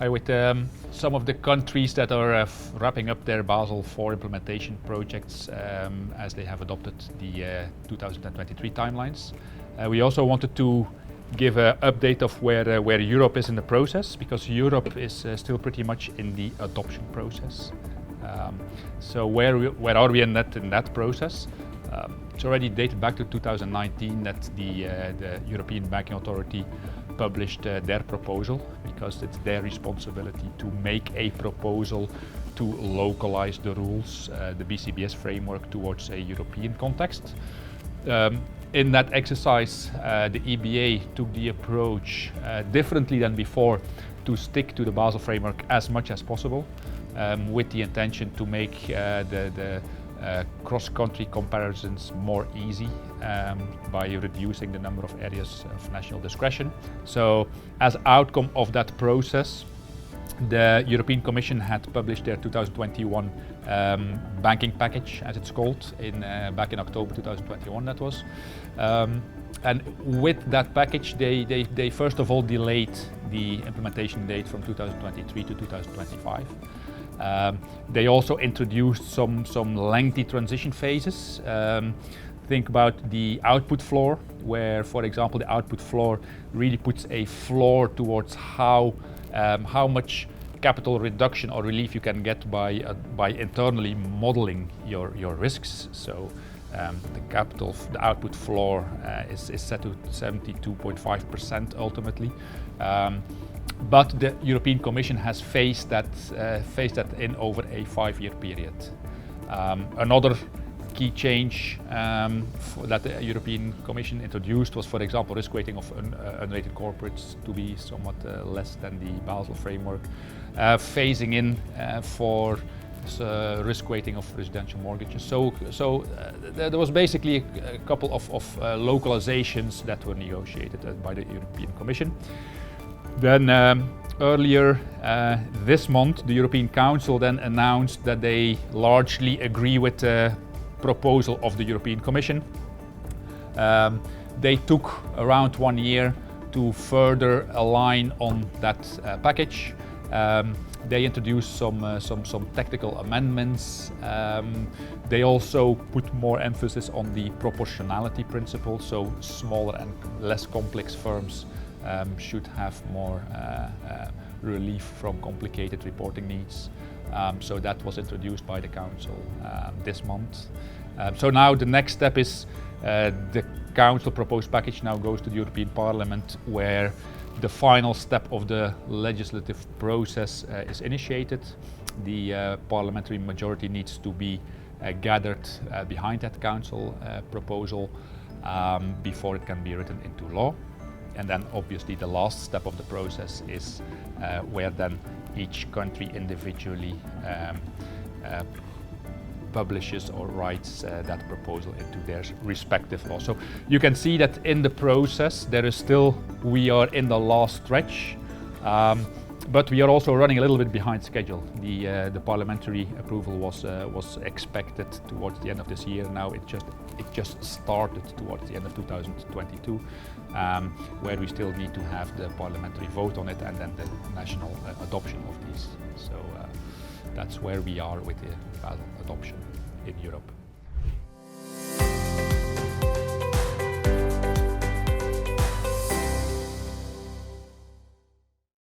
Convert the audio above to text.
With some of the countries that are wrapping up their Basel IV implementation projects as they have adopted the 2023 timelines. We also wanted to give an update of where Europe is in the process, because Europe is still pretty much in the adoption process. So where are we in that process? It's already dated back to 2019 that the European Banking Authority published their proposal, because it's their responsibility to make a proposal to localize the rules, the BCBS framework, towards a European context. In that exercise, the EBA took the approach differently than before to stick to the Basel framework as much as possible, with the intention to make the cross-country comparisons more easy by reducing the number of areas of national discretion. So, as outcome of that process, the European Commission had published their 2021 banking package, as it's called, back in October 2021 that was. And with that package, they first of all delayed the implementation date from 2023 to 2025. They also introduced some lengthy transition phases. Think about the output floor, where, for example, the output floor really puts a floor towards how much capital reduction or relief you can get by internally modeling your risks. So the output floor is set to 72.5% ultimately. But the European Commission has phased that in over a 5-year period. Another key change that the European Commission introduced was, for example, risk weighting of unrated corporates to be somewhat less than the Basel framework, phasing in for risk weighting of residential mortgages. So there was basically a couple of localizations that were negotiated by the European Commission. Then earlier this month, the European Council then announced that they largely agree with the proposal of the European Commission. They took around 1 year to further align on that package. They introduced some technical amendments. They also put more emphasis on the proportionality principle, so smaller and less complex firms should have more relief from complicated reporting needs. So that was introduced by the Council this month. So now the next step is the Council proposed package now goes to the European Parliament, where the final step of the legislative process is initiated. The parliamentary majority needs to be gathered behind that Council proposal before it can be written into law. And then obviously the last step of the process is where then each country individually publishes or writes that proposal into their respective law. So you can see that in the process we are in the last stretch, but we are also running a little bit behind schedule. The parliamentary approval was expected towards the end of this year. Now it just started towards the end of 2022, where we still need to have the parliamentary vote on it and then the national adoption of these. So that's where we are with the Basel adoption in Europe.